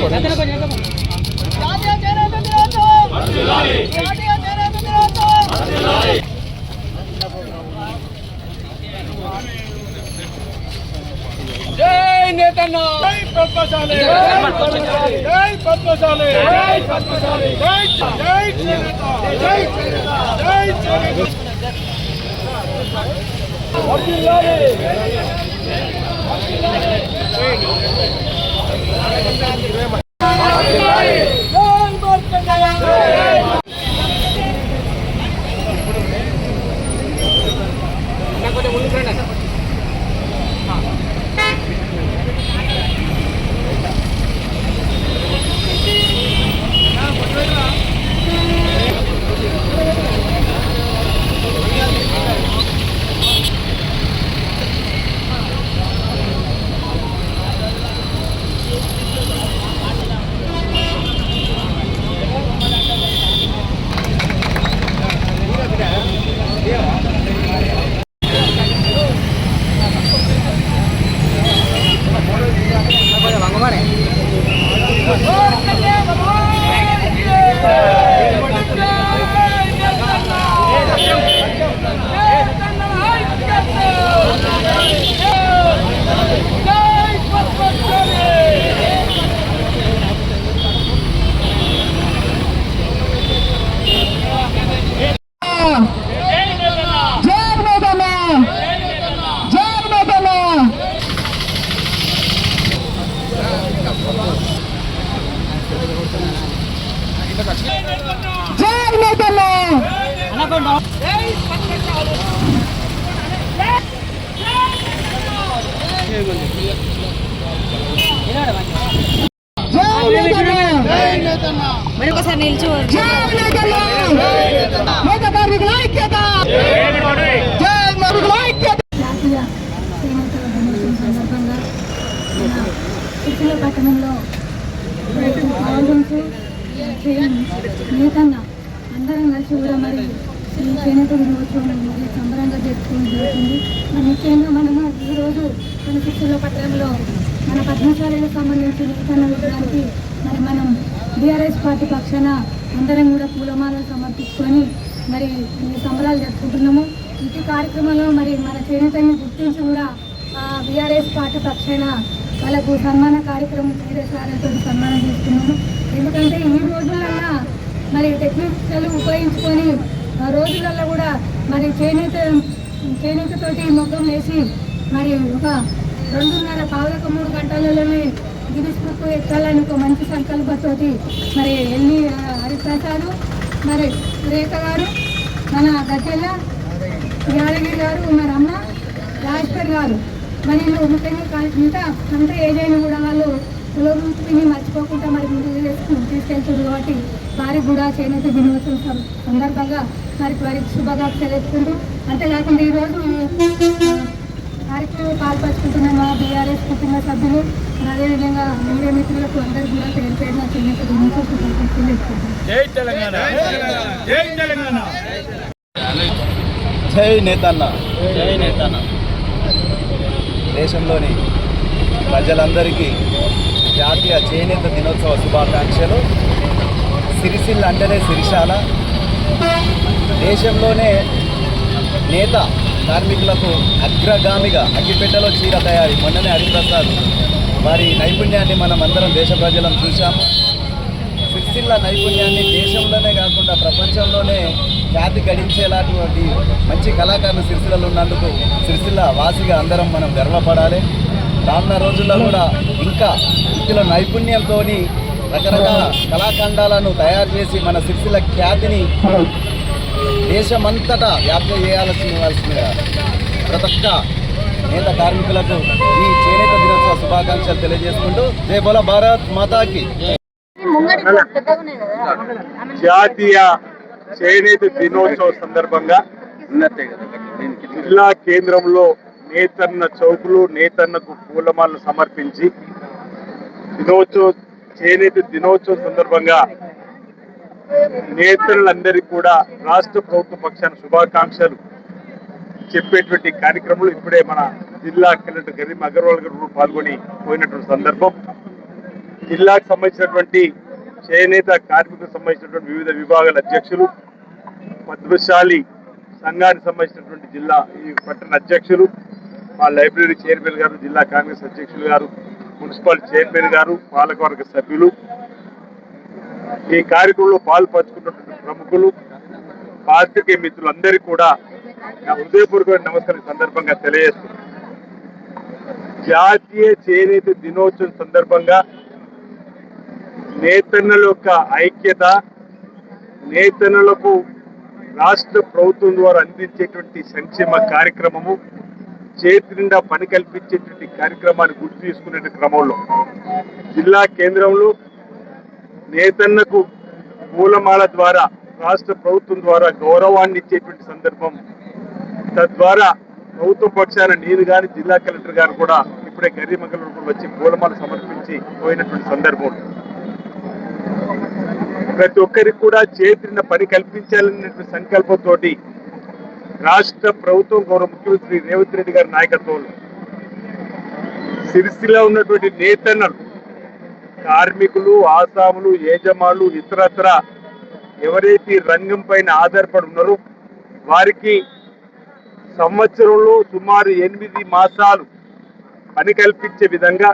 జై నేతన్న, జై పద్మశాలి, జై పద్మశాలి, జై పద్మశాలి, జై జై చేనేత, జై చేనేత, జై చేనేత. వర్ధిల్లాలి, వర్ధిల్లాలి, జై మార్కండేయ. కొంచెం ముందుకు రండి. మరొకసారి నిల్చో. పట్టణంలో నేతంగా అందరం కలిసి కూడా మరి చేనేత దినోత్సవం మరి సంబరంగా జరుపుకోవడం జరుగుతుంది. ముఖ్యంగా మనము ఈరోజు మన సిరిసిల్ల పట్టణంలో మన పద్మశాలకు సంబంధించి నూతన విగ్రహానికి మరి మనం బీఆర్ఎస్ పార్టీ పక్షాన అందరం కూడా పూలమాలను సమర్పించుకొని మరి ఈ సంబరాలు జరుపుకుంటున్నాము. ఇంటి కార్యక్రమంలో మరి మన చేనేతని గుర్తించి కూడా బీఆర్ఎస్ పార్టీ పక్షాన వాళ్ళకు సన్మాన కార్యక్రమం క్రీడాశాలతో సన్మానం చేస్తున్నాము. ఎందుకంటే ఈ రోజులల్లో మరి టెక్నికల్ ఉపయోగించుకొని రోజులలో కూడా మరి చేనేతతోటి ముఖం వేసి మరి ఒక 2:30 గంటలలోనే గిన్నిస్ బుక్ ఎక్కాలని ఒక మంచి సంకల్పంతో మరి ఎల్లి హరిప్రసాద్ మరి రేఖ గారు, మన గజ్జెల యాదగిరి గారు, మరి అమ్మ రాజేశ్వర్ గారు మరి ముఖ్యంగా ఇంకా అంత ఏదైనా కూడా వాళ్ళు పురోగతిని మర్చిపోకుండా మరి ముందుకు తీసుకెళ్తారు. కాబట్టి వారికి కూడా చేనేత దినోత్సవం సందర్భంగా వారికి శుభాకాంక్షలు తెలుపుకుంటూ, అంతేకాకుండా ఈరోజు కార్యక్రమం పాల్పంచుకుంటున్న మా బీఆర్ఎస్ కుటుంబ సభ్యులు అదేవిధంగా మీడియా మిత్రులకు అందరూ కూడా పేరు పేరున చేనేత దినోత్సవం శుభాకాంక్షలు తెలుపుకుంటున్నాం. జై నేతన్న, జై నేతన్న. దేశంలోని ప్రజలందరికీ జాతీయ చేనేత దినోత్సవ శుభాకాంక్షలు. సిరిసిల్ల అంటేనే సిరిశాల. దేశంలోనే నేత కార్మికులకు అగ్రగామిగా అగ్గిపెట్టెలో చీర తయారీ మొన్ననే హరిప్రసాద్ వారి నైపుణ్యాన్ని మనం అందరం దేశ ప్రజలం చూశాము. సిరిసిల్ల నైపుణ్యాన్ని దేశంలోనే కాకుండా ప్రపంచంలోనే ఖ్యాతి గడించేలాంటి మంచి కళాకారులు సిరిసిల్లలో ఉన్నందుకు సిరిసిల్ల వాసిగా అందరం మనం గర్వపడాలి. రానున్న రోజుల్లో కూడా ఇంకా ఇందులో నైపుణ్యంతో రకరకాల కళాఖండాలను తయారు చేసి మన సిరిసిల్ల ఖ్యాతిని దేశమంతటా వ్యాప్తి చేయాల్సిందిగా ప్రతి ఒక్క నేత కార్మికులకు ఈ చేనేత దినోత్సవ శుభాకాంక్షలు తెలియజేసుకుంటూ జై బోలో భారత్ మాతాకి. జాతీయ చేనేత దినోత్సవ సందర్భంగా జిల్లా కేంద్రంలో నేతన్న చౌకులు నేతన్నకు పూలమాలను సమర్పించి చేనేత దినోత్సవం సందర్భంగా నేతలందరికీ కూడా రాష్ట్ర ప్రభుత్వ పక్షాన శుభాకాంక్షలు చెప్పేటువంటి కార్యక్రమంలో ఇప్పుడే మన జిల్లా కలెక్టర్ గరీం అగర్వాల్ గారు పాల్గొని పోయినటువంటి సందర్భం. జిల్లాకు సంబంధించినటువంటి చేనేత కార్మికులకు సంబంధించినటువంటి వివిధ విభాగాల అధ్యక్షులు, పద్మశాలి సంఘానికి సంబంధించినటువంటి జిల్లా ఈ పట్టణ అధ్యక్షులు, మా లైబ్రరీ చైర్మన్ గారు, జిల్లా కాంగ్రెస్ అధ్యక్షులు గారు, మున్సిపల్ చైర్మన్ గారు, పాలకవర్గ సభ్యులు, ఈ కార్యక్రమంలో పాల్పంచుకున్నటువంటి ప్రముఖులు, పాత్రికేయ మిత్రులందరికీ కూడా నా హృదయపూర్వక నమస్కారం సందర్భంగా తెలియజేస్తున్నాను. జాతీయ చేనేత దినోత్సవం సందర్భంగా నేతన్నల యొక్క ఐక్యత, నేతన్నలకు రాష్ట్ర ప్రభుత్వం ద్వారా అందించేటువంటి సంక్షేమ కార్యక్రమము, చేతి నిండా పని కల్పించేటువంటి కార్యక్రమాన్ని గుర్తు తీసుకునే క్రమంలో జిల్లా కేంద్రంలో నేతన్నకు పూలమాల ద్వారా రాష్ట్ర ప్రభుత్వం ద్వారా గౌరవాన్ని ఇచ్చేటువంటి సందర్భం, తద్వారా ప్రభుత్వ పక్షాన నేను కానీ జిల్లా కలెక్టర్ గారు కూడా ఇప్పుడే గరిమంగళూరు వచ్చి పూలమాల సమర్పించి పోయినటువంటి సందర్భం. ప్రతి ఒక్కరికి కూడా చేతిన పని కల్పించాలనేటువంటి సంకల్పంతో రాష్ట్ర ప్రభుత్వం గౌరవ ముఖ్యమంత్రి రేవంత్ రెడ్డి గారి నాయకత్వంలో సిరిసిల్ల ఉన్నటువంటి నేతన్నలు, కార్మికులు, ఆసాములు, యజమానులు, ఇతరత్ర ఎవరైతే రంగం పైన ఆధారపడి ఉన్నారో వారికి సంవత్సరంలో సుమారు 8 మాసాలు పని కల్పించే విధంగా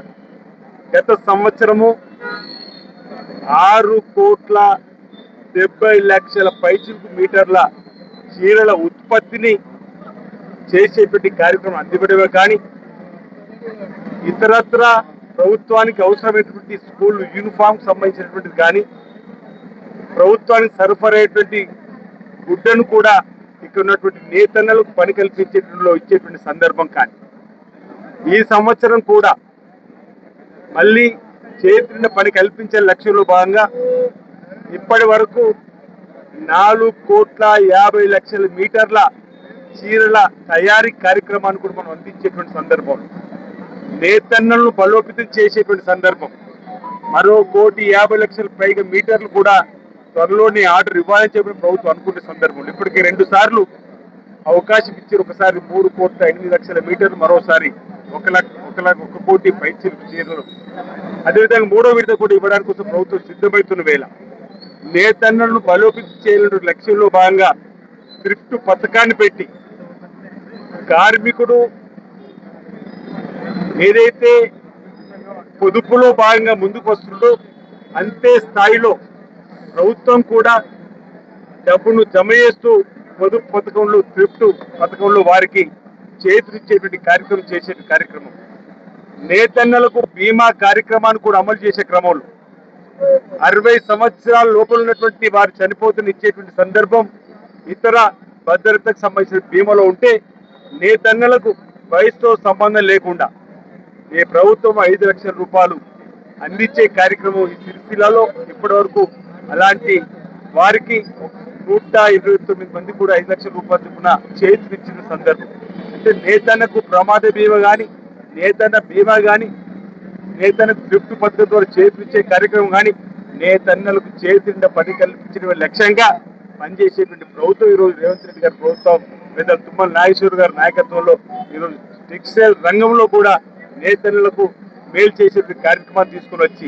గత సంవత్సరము 6,70,00,000 పైచిలుకు మీటర్ల చీరల ఉత్పత్తిని చేసేటువంటి కార్యక్రమం అందివ్వడమే కానీ ఇతరత్ర ప్రభుత్వానికి అవసరమైనటువంటి స్కూల్ యూనిఫామ్ సంబంధించినటువంటిది కానీ ప్రభుత్వానికి సరఫరైనటువంటి గుడ్డను కూడా ఇక్కడ ఉన్నటువంటి నేతన్నలకు పని కల్పించేట్లో ఇచ్చేటువంటి సందర్భం కానీ ఈ సంవత్సరం కూడా మళ్ళీ చేతిన పని కల్పించే లక్ష్యంలో భాగంగా ఇప్పటి వరకు 4,50,00,000 మీటర్ల చీరల తయారీ కార్యక్రమాన్ని కూడా మనం అందించేటువంటి సందర్భం, నేతన్నలను బలోపేతం చేసేటువంటి సందర్భం, మరో 1,50,00,000 పైగా మీటర్లు కూడా త్వరలోనే ఆర్డర్ ఇవ్వాలని చెప్పి ప్రభుత్వం అనుకునే సందర్భంలో ఇప్పటికే 2 సార్లు అవకాశం ఇచ్చారు. ఒకసారి 3,08,00,000 మీటర్లు, మరోసారి 1,00,00,000 పైచిలుకు చీరలు. అదేవిధంగా 3వ విడత కూడా ఇవ్వడానికి కోసం ప్రభుత్వం సిద్ధమవుతున్న వేళ నేతన్నలను బలోపేతం చేయాలనే లక్ష్యంలో భాగంగా థ్రిఫ్ట్ పథకాన్ని పెట్టి కార్మికుడు ఏదైతే పొదుపులో భాగంగా ముందుకు వస్తుందో అంతే స్థాయిలో ప్రభుత్వం కూడా డబ్బును జమ చేస్తూ పొదుపు పథకంలో, థ్రిఫ్ట్ పథకంలో వారికి చేతులిచ్చేటువంటి కార్యక్రమం చేసే కార్యక్రమం, నేతన్నలకు బీమా కార్యక్రమాన్ని కూడా అమలు చేసే క్రమంలో 60 సంవత్సరాల లోపల ఉన్నటువంటి వారు చనిపోతున్న ఇచ్చేటువంటి సందర్భం, ఇతర భద్రతకు సంబంధించిన బీమాలో ఉంటే నేతన్నలకు వయసుతో సంబంధం లేకుండా ఏ ప్రభుత్వం 5 లక్షల రూపాయలు అందించే కార్యక్రమం ఈ సిరిసిల్లలో ఇప్పటి వరకు అలాంటి వారికి 129 మంది కూడా 5 లక్షల రూపాయలు చొప్పున చేతినిచ్చిన సందర్భం. అంటే నేతన్నకు ప్రమాద బీమా కానీ, నేతన్న బీమా కానీ, నేతన్నకు థ్రిఫ్ట్ పద్ధతి ద్వారా చేతినిచ్చే కార్యక్రమం కానీ, నేతన్నలకు చేతిండా పని కల్పించడం లక్ష్యంగా పనిచేసేటువంటి ప్రభుత్వం ఈరోజు రేవంత్ రెడ్డి గారి ప్రభుత్వం, పెద్దలు తుమ్మల నాగేశ్వర గారి నాయకత్వంలో ఈరోజు టెక్స్టైల్ రంగంలో కూడా నేతన్నలకు మేలు చేసేటువంటి కార్యక్రమాన్ని తీసుకుని వచ్చి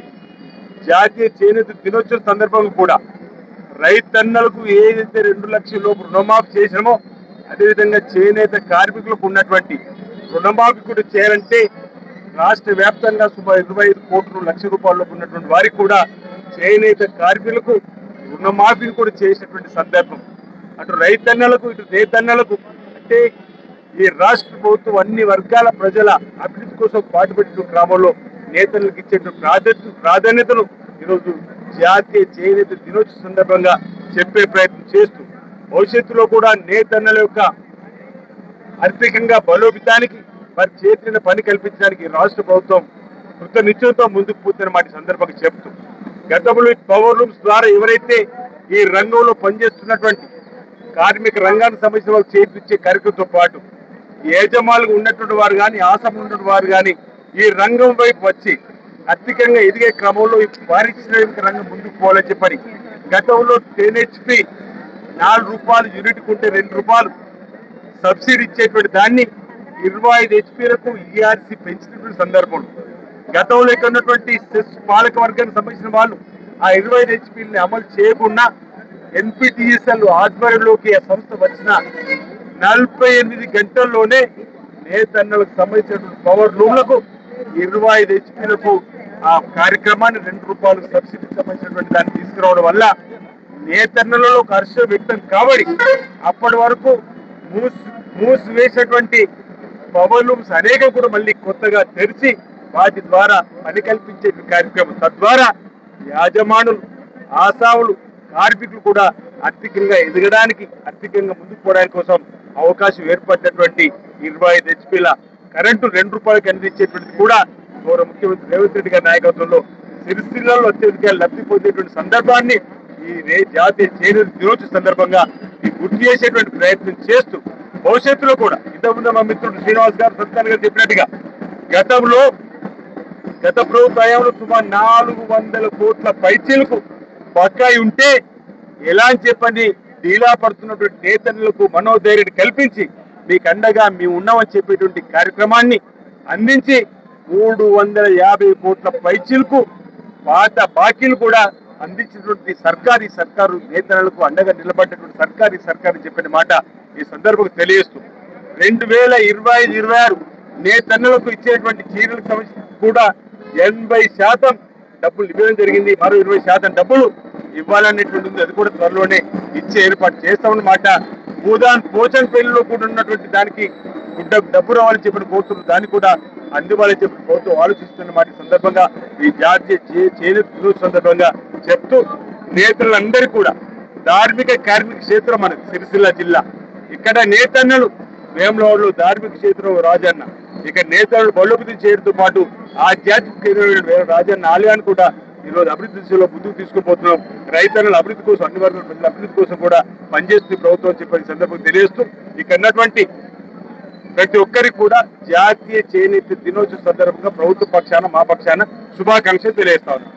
జాతీయ చేనేత దినోత్సవం సందర్భంగా కూడా రైతన్నలకు ఏదైతే 2 లక్షల లోపు రుణమాఫీ చేసినామో అదేవిధంగా చేనేత కార్మికులకు ఉన్నటువంటి రుణమాఫీ కూడా చేయాలంటే రాష్ట్ర వ్యాప్తంగా సుమారు 25 లక్షల రూపాయలకు ఉన్నటువంటి వారికి కూడా చేనేత కార్మికులకు రుణమాఫీని కూడా చేసినటువంటి సందర్భం. అటు రైతన్నలకు ఇటు నేతన్నలకు అంటే ఈ రాష్ట్ర ప్రభుత్వం అన్ని వర్గాల ప్రజల అభివృద్ధి కోసం పాటుపడిన క్రమంలో నేతలకు ఇచ్చేటువంటి ప్రాధాన్యతను ఈరోజు జాతీయ చేనేత దినోత్సవ సందర్భంగా చెప్పే ప్రయత్నం చేస్తూ భవిష్యత్తులో కూడా నేతన్నల యొక్క ఆర్థికంగా బలోపేతానికి వారి చేతిన పని కల్పించడానికి రాష్ట్ర ప్రభుత్వం కృతనిశ్చయంతో ముందుకు పోతున్న మాట సందర్భంగా చెప్తూ గతంలో పవర్ లూమ్స్ ద్వారా ఎవరైతే ఈ రంగంలో పనిచేస్తున్నటువంటి కార్మిక రంగానికి సంబంధించిన వాళ్ళు చేతిచ్చే కార్యక్రమంతో పాటు యజమానులుగా ఉన్నటువంటి వారు కానీ, ఆసాములు ఉన్నటువంటి వారు కానీ ఈ రంగం వైపు వచ్చి ఆర్థికంగా ఎదిగే క్రమంలో ఈ పారిశ్రామిక రంగం ముందుకు పోవాలని చెప్పని గతంలో 10 HP 4 రూపాయలు యూనిట్ ఉంటే 2 రూపాయలు సబ్సిడీ ఇచ్చేటువంటి దాన్ని 25 HPలకు ERC పెంచినటువంటి సందర్భంలో గతంలో ఇక్కడ ఉన్నటువంటి సెస్ పాలక వర్గానికి సంబంధించిన వాళ్ళు ఆ 25 హెచ్పీలని అమలు చేయకుండా ఎన్పిటిఎస్ఎల్ ఆధ్వర్యంలోకి ఆ సంస్థ వచ్చిన 48 గంటల్లోనే నేతన్నలకు సంబంధించినటువంటి పవర్ లూమ్లకు 25 హెచ్పీలకు ఆ కార్యక్రమాన్ని ₹2 సబ్సిడీకి సంబంధించినటువంటి దాన్ని తీసుకురావడం వల్ల నేతన్నలలో ఒక హర్షం వ్యక్తం కాబడి అప్పటి వరకు మూసివేసినటువంటి పవర్ లూమ్స్ అనేక కూడా మళ్ళీ కొత్తగా తెరిచి వాటి ద్వారా పని కల్పించే కార్యక్రమం తద్వారా యాజమానులు ఆశావులు కార్మికులు కూడా ఆర్థికంగా ఎదగడానికి ఆర్థికంగా ముందుకు పోవడానికి కోసం అవకాశం ఏర్పడినటువంటి 25 హెచ్పీల కరెంటు ₹2కి అందించేటువంటిది కూడా గౌరవ ముఖ్యమంత్రి రేవంత్ రెడ్డి గారి నాయకత్వంలో సిరిసిల్లలో అత్యధిక లబ్ధి పొందేటువంటి సందర్భాన్ని ఈ జాతీయ చేనేత దినోత్సవ సందర్భంగా ఈ గుర్తు చేసేటువంటి ప్రయత్నం చేస్తూ భవిష్యత్తులో కూడా ఇంతకుముందు మా మిత్రుడు శ్రీనివాస్ గారు సత్యాన్ గారు చెప్పినట్టుగా గత ప్రభుత్వ హయాంలో సుమారు 400 కోట్ల పైచీలకు బకాయి ఉంటే ఎలా అని చెప్పని డీలా పడుతున్నటువంటి నేతలకు మనోధైర్యం కల్పించి మీకు అండగా మేము ఉన్నామని చెప్పేటువంటి కార్యక్రమాన్ని అందించి 350 కోట్ల పైచీలకు పాత బాకీలు కూడా అందించినటువంటి సర్కారు నేతలకు అండగా నిలబడ్డటువంటి సర్కారు చెప్పిన మాట ఈ సందర్భంగా తెలియజేస్తూ 2025-26 నేతన్నలకు ఇచ్చేటువంటి చీరలకు సంబంధించి కూడా 80% డబ్బులు ఇవ్వడం జరిగింది. మరో 20% డబ్బులు ఇవ్వాలనేటువంటి ఉంది. అది కూడా త్వరలోనే ఇచ్చే ఏర్పాటు చేస్తామన్నమాట. భూదాన్ పోచన్ పెళ్లిలో కూడా ఉన్నటువంటి దానికి డబ్బు రావాలని చెప్పిన కోరుతున్నారు. దాన్ని కూడా అందుబాటులో చెప్పిన ప్రభుత్వం ఆలోచిస్తున్న మాట సందర్భంగా ఈ జాతీయ చేనేత దినోత్సవం సందర్భంగా చెప్తూ నేతలందరూ కూడా ధార్మిక కార్మిక క్షేత్రం మన సిరిసిల్ల జిల్లా. ఇక్కడ నేతన్నలు వేములవాడలో ధార్మిక క్షేత్రం రాజన్న, ఇక్కడ నేతలు బలోపతి చేయడంతో పాటు ఆధ్యాత్మిక రాజన్న ఆలయాన్ని కూడా ఈరోజు అభివృద్ధి దిశలో ముందుకు తీసుకుపోతున్నాం. రైతన్నల అభివృద్ధి కోసం, అన్ని వర్గాల ప్రజల అభివృద్ధి కోసం కూడా పనిచేస్తుంది ప్రభుత్వం చెప్పిన సందర్భంగా తెలియజేస్తూ ఇక్కడ ఉన్నటువంటి ప్రతి ఒక్కరికి కూడా జాతీయ చేనేత దినోత్సవ సందర్భంగా ప్రభుత్వ పక్షాన మా పక్షాన శుభాకాంక్షలు తెలియజేస్తా ఉన్నాం.